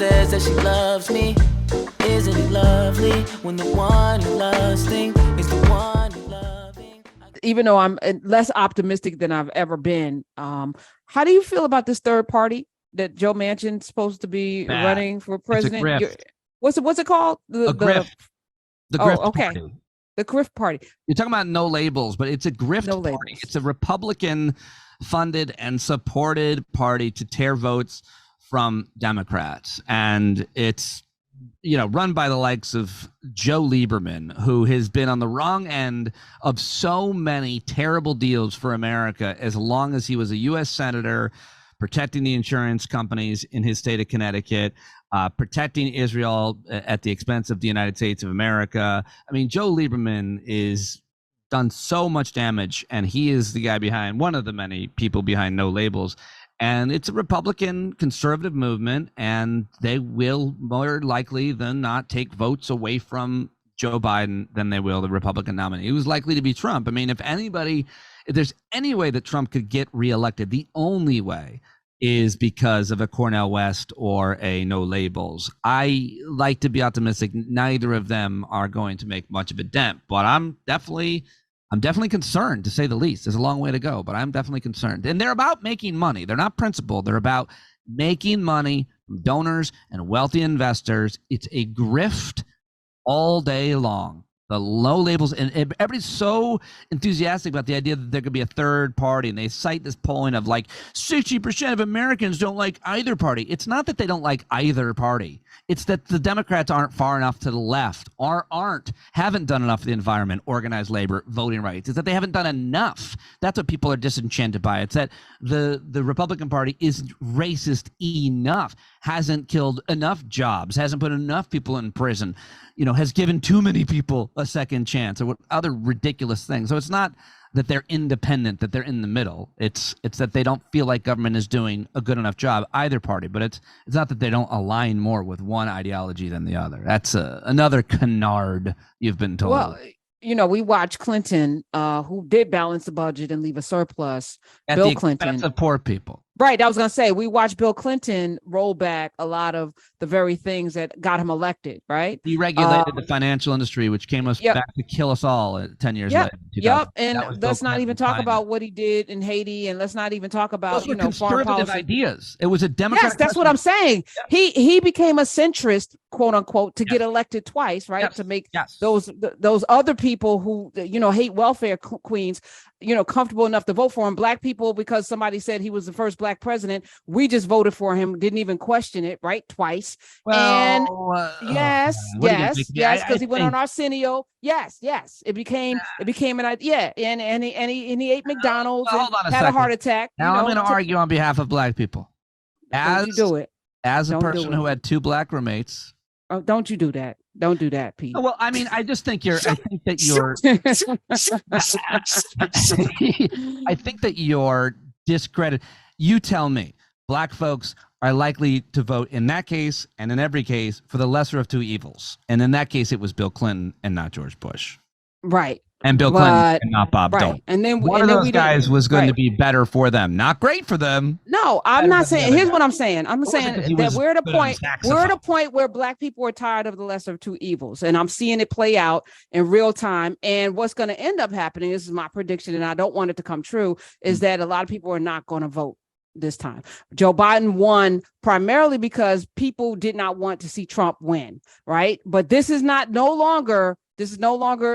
says that she loves me. Isn't it lovely when the one you're lusting is the one you're loving? Even though I'm less optimistic than I've ever been, how do you feel about this third party that Joe Manchin's supposed to be running for president? What's it called? The grift. The grift party. The grift party. You're talking about no labels, but it's a grift party. Labels. It's a Republican-funded and supported party to tear votes from Democrats, and it's run by the likes of Joe Lieberman, who has been on the wrong end of so many terrible deals for America as long as he was a U.S. senator, protecting the insurance companies in his state of Connecticut, protecting Israel at the expense of the United States of America. I mean, Joe Lieberman is done so much damage, and he is the guy behind, one of the many people behind No Labels. And it's a Republican conservative movement, and they will more likely than not take votes away from Joe Biden than they will the Republican nominee, who's likely to be Trump. I mean, if there's any way that Trump could get reelected, the only way is because of a Cornel West or a No Labels. I like to be optimistic. Neither of them are going to make much of a dent, but I'm definitely concerned, to say the least. There's a long way to go, but I'm definitely concerned. And they're about making money. They're not principled. They're about making money from donors and wealthy investors. It's a grift all day long. The No Labels, and everybody's so enthusiastic about the idea that there could be a third party, and they cite this polling of like 60% of Americans don't like either party. It's not that they don't like either party. It's that the Democrats aren't far enough to the left, or haven't done enough for the environment, organized labor, voting rights. It's that they haven't done enough. That's what people are disenchanted by. It's that the Republican Party isn't racist enough, hasn't killed enough jobs, hasn't put enough people in prison, has given too many people a second chance, or other ridiculous things. So it's not that they're independent, that they're in the middle. It's that they don't feel like government is doing a good enough job, either party. But it's not that they don't align more with one ideology than the other. That's another canard you've been told. Well, we watched Clinton, who did balance the budget and leave a surplus. At Bill the Clinton, expense of poor people. Right. I was going to say, we watched Bill Clinton roll back a lot of the very things that got him elected. Right. He regulated the financial industry, which came back to kill us all 10 years later. Yep. And let's not even talk about what he did in Haiti. And let's not even talk about, foreign policy ideas. It was a Democrat. Yes, that's what I'm saying. Yeah. He became a centrist, quote unquote, to get elected twice. Right. To make those other people who, hate welfare queens, comfortable enough to vote for him. Black people, because somebody said he was the first Black president, we just voted for him, didn't even question it, right? Twice. Well, and yes, because he went on Arsenio. Yes, it became an idea. And he ate McDonald's and had a heart attack. Now I'm going to argue on behalf of Black people. Don't you do it. As a person who had 2 Black roommates. Oh, don't you do that. Don't do that, Pete. Well, I mean, I think that you're discredit. You tell me, Black folks are likely to vote in that case and in every case for the lesser of two evils. And in that case, it was Bill Clinton and not George Bush. Right. And Bill Clinton and not Bob Dole. And then one of those guys was going to be better for them. Not great for them. No, I'm not saying. Here's what I'm saying. I'm saying that we're at a point where Black people are tired of the lesser of two evils. And I'm seeing it play out in real time. And what's going to end up happening, this is my prediction, and I don't want it to come true, is that a lot of people are not going to vote this time. Joe Biden won primarily because people did not want to see Trump win, right? But this is no longer,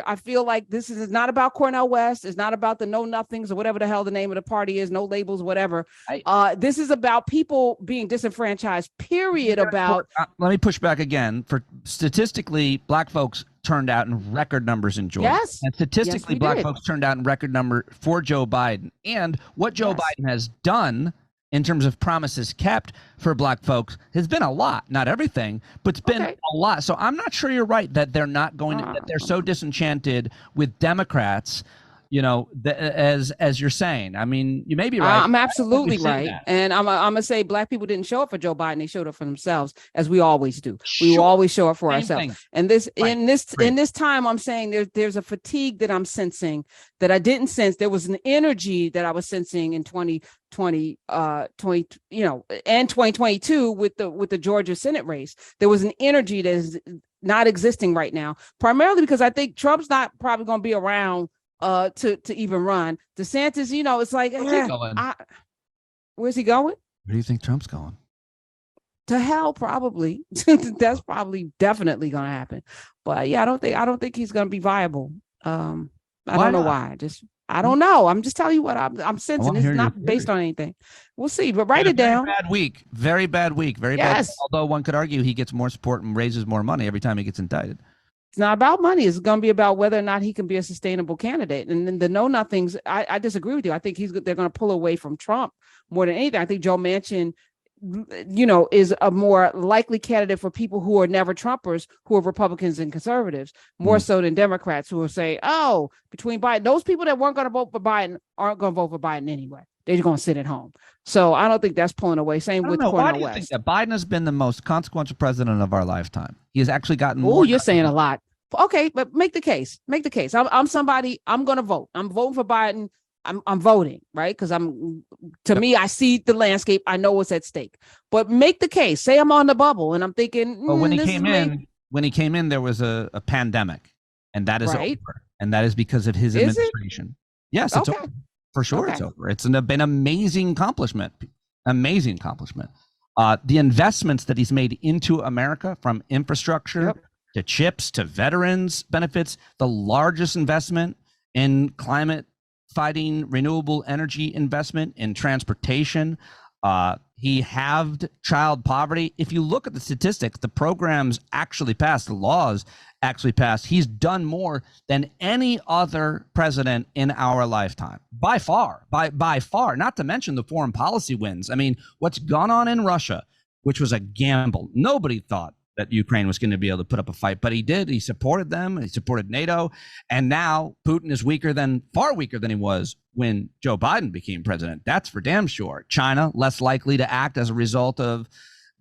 I feel like this is not about Cornel West. It's not about the know nothings or whatever the hell the name of the party is, No Labels, whatever. This is about people being disenfranchised, period. Let me push back again. For statistically, Black folks turned out in record numbers in Georgia. Yes. And statistically, Black folks turned out in record number for Joe Biden. And what Joe Biden has done in terms of promises kept for Black folks has been a lot, not everything, but it's been a lot. So I'm not sure you're right that they're not going to, that they're so disenchanted with Democrats, as you're saying. I mean, you may be right. I'm absolutely right. And I'm gonna say black people didn't show up for Joe Biden. They showed up for themselves, as we always do. We will always show up for ourselves. Thing. And in this time, I'm saying there's a fatigue that I'm sensing that I didn't sense. There was an energy that I was sensing in 2020, and 2022 with the Georgia Senate race. There was an energy that is not existing right now, primarily because I think Trump's not probably going to be around to even run. DeSantis, it's like, where's he going? Where do you think Trump's going? To hell, probably. That's probably definitely going to happen. But yeah, I don't think he's going to be viable. I don't know why. I don't know. I'm just telling you what I'm sensing. It's not based on anything. We'll see. But write it down. Very bad week. Very bad. Although one could argue he gets more support and raises more money every time he gets indicted. It's not about money. It's going to be about whether or not he can be a sustainable candidate. And then the know-nothings, I disagree with you. I think they're going to pull away from Trump more than anything. I think Joe Manchin, is a more likely candidate for people who are never Trumpers, who are Republicans and conservatives, more so than Democrats who will say, between Biden, those people that weren't going to vote for Biden aren't going to vote for Biden anyway. They're going to sit at home. So I don't think that's pulling away. Same with Cornel West. Why do you think that Biden has been the most consequential president of our lifetime? He has actually gotten more. Oh, you're saying a lot. Okay, but make the case. I'm somebody, I'm going to vote. I'm voting for Biden. I'm voting, right? Because me, I see the landscape. I know what's at stake. But make the case. Say I'm on the bubble, and I'm thinking. But when he came in, there was a pandemic, and that is over, and that is because of his administration. Yes, it's over. For sure, it's over. It's been amazing accomplishment. Amazing accomplishment. The investments that he's made into America, from infrastructure to chips to veterans benefits, the largest investment in climate fighting, renewable energy investment in transportation. He halved child poverty. If you look at the statistics, the programs actually passed, the laws actually passed. He's done more than any other president in our lifetime, by far, by far, not to mention the foreign policy wins. I mean, what's gone on in Russia, which was a gamble. Nobody thought that Ukraine was going to be able to put up a fight, but he did. He supported them. He supported NATO. And now Putin is far weaker than he was when Joe Biden became president. That's for damn sure. China, less likely to act as a result of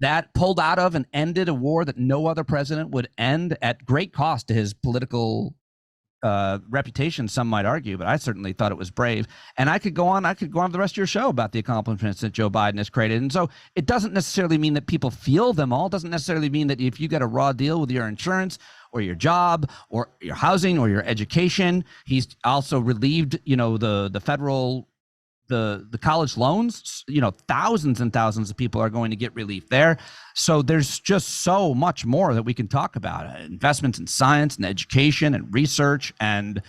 that, pulled out of and ended a war that no other president would end at great cost to his political reputation, some might argue, but I certainly thought it was brave. And I could go on for the rest of your show about the accomplishments that Joe Biden has created. And so it doesn't necessarily mean that people feel them all. It doesn't necessarily mean that if you get a raw deal with your insurance or your job or your housing or your education, he's also relieved, the federal, the college loans, thousands and thousands of people are going to get relief there. So there's just so much more that we can talk about. Investments in science and education and research, and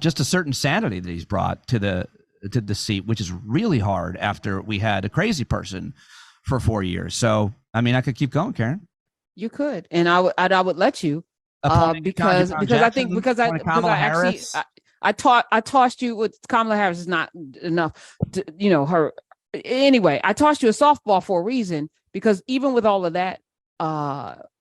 just a certain sanity that he's brought to the seat, which is really hard after we had a crazy person for 4 years. So I mean, I could keep going, Karen. You could, and I would let you because I tossed you with Kamala Harris is not enough to, her. Anyway, I tossed you a softball for a reason, because even with all of that,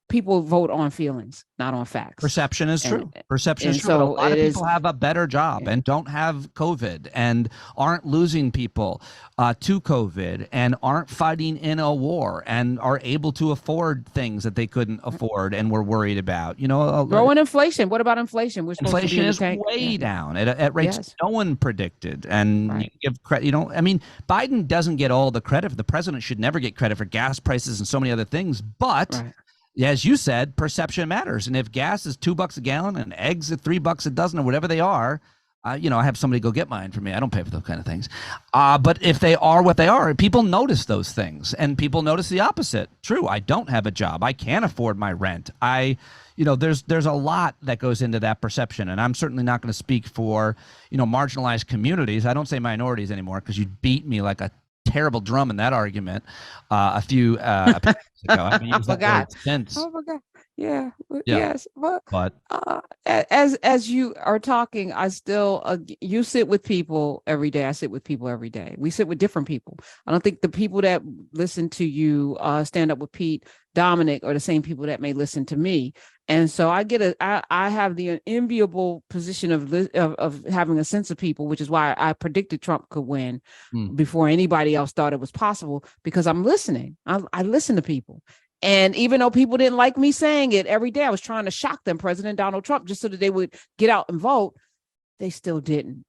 people vote on feelings, not on facts. Perception is true. Perception is true. So a lot of people have a better job and don't have COVID and aren't losing people to COVID and aren't fighting in a war and are able to afford things that they couldn't afford and were worried about. Growing inflation. What about inflation? Inflation is way down at rates no one predicted. And you give credit. I mean, Biden doesn't get all the credit. The president should never get credit for gas prices and so many other things. But as you said, perception matters. And if gas is $2 a gallon and eggs at $3 a dozen or whatever they are, I have somebody go get mine for me. I don't pay for those kind of things. But if they are what they are, people notice those things, and people notice the opposite. True. I don't have a job. I can't afford my rent. There's a lot that goes into that perception. And I'm certainly not going to speak for, marginalized communities. I don't say minorities anymore, because you'd beat me like a terrible drum in that argument a few ago. I mean, I forgot. Oh my God. Yeah. Yes. But as you are talking, I still you sit with people every day. I sit with people every day. We sit with different people. I don't think the people that listen to you stand up with Pete, Dominick, are the same people that may listen to me. And so I have the enviable position of having a sense of people, which is why I predicted Trump could win before anybody else thought it was possible, because I'm listening. I listen to people. And even though people didn't like me saying it every day, I was trying to shock them, President Donald Trump, just so that they would get out and vote. They still didn't,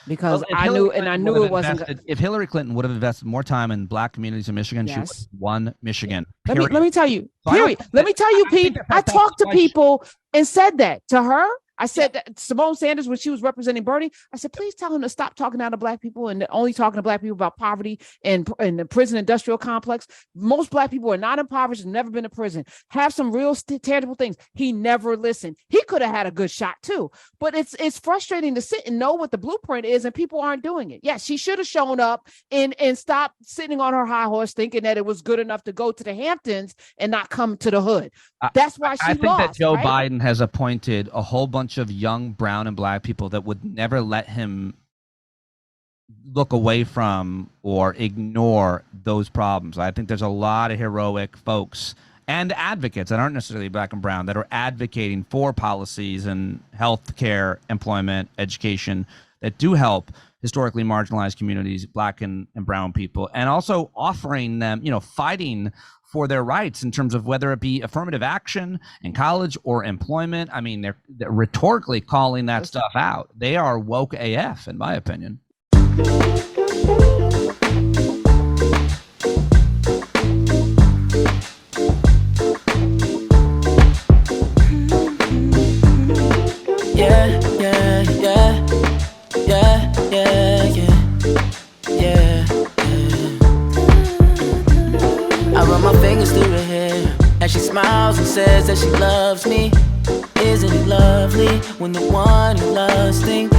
because I knew it wasn't. If Hillary Clinton would have invested more time in Black communities in Michigan, she would have won Michigan. Let me tell you, Pete, I talked to people and said that to her. I said that Simone Sanders, when she was representing Bernie, I said, please tell him to stop talking down to Black people and only talking to Black people about poverty and the prison industrial complex. Most Black people are not impoverished and never been to prison. Have some real tangible things. He never listened. He could have had a good shot too, but it's frustrating to sit and know what the blueprint is and people aren't doing it. Yes, she should have shown up and stopped sitting on her high horse thinking that it was good enough to go to the Hamptons and not come to the hood. That's why she lost. I think that Joe Biden has appointed a whole bunch of young brown and Black people that would never let him look away from or ignore those problems. I think there's a lot of heroic folks and advocates that aren't necessarily Black and brown that are advocating for policies and health care, employment, education that do help historically marginalized communities, Black and brown people, and also offering them, fighting for their rights in terms of whether it be affirmative action in college or employment. I mean, they're rhetorically calling that stuff out. They are woke AF, in my opinion. As she smiles and says that she loves me. Isn't it lovely when the one you love thinks